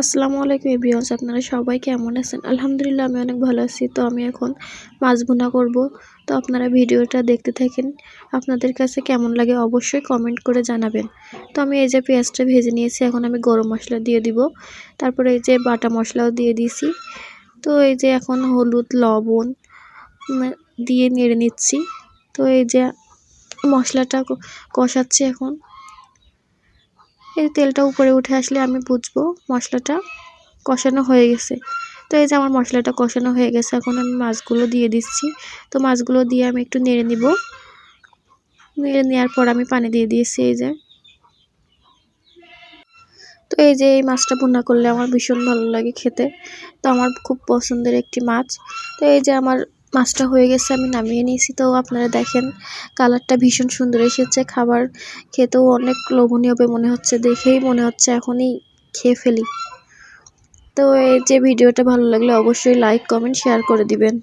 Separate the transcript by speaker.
Speaker 1: আসসালামু আলাইকুম এভরিওয়ান, আপনারা সবাই কেমন আছেন? আলহামদুলিল্লাহ আমি অনেক ভালো আছি। তো আমি এখন মাছ ভুনা করব। তো আপনারা ভিডিওটা দেখতে থাকেন। আপনাদের কাছে কেমন লাগে অবশ্যই কমেন্ট করে জানাবেন। তো আমি এই যে পেঁয়াজটা ভেজে নিয়েছি, এখন আমি গরম মশলা দিয়ে দিব। তারপরে এই যে বাটা মশলাও দিয়ে দিয়েছি। তো এই যে এখন হলুদ লবণ দিয়ে নেড়ে নিচ্ছি। তো এই যে মশলাটা কষাচ্ছি এখন। এই তেলটা উপরে উঠে আসলে আমি বুঝবো মশলাটা কষানো হয়ে গেছে। তো এই যে আমার মশলাটা কষানো হয়ে গেছে, এখন আমি মাছগুলো দিয়ে দিচ্ছি। তো মাছগুলো দিয়ে আমি একটু নেড়ে নিব। নেড়ে নেওয়ার পর আমি পানি দিয়ে দিয়েছি এই যে। তো এই যে এই মাছটা ভুনা করলে আমার ভীষণ ভালো লাগে খেতে। তো আমার খুব পছন্দের একটি মাছ। তো এই যে আমার মাছটা হয়ে গেছে, আমি নামিয়ে নিয়েছি। তো আপনারা দেখেন কালারটা ভীষণ সুন্দর এসেছে, খাবার খেতেও অনেক লোভনীয় হবে মনে হচ্ছে, দেখেই মনে হচ্ছে এখনই খেয়ে ফেলি। তো এই যে ভিডিওটা ভালো লাগলে অবশ্যই লাইক কমেন্ট শেয়ার করে দিবেন।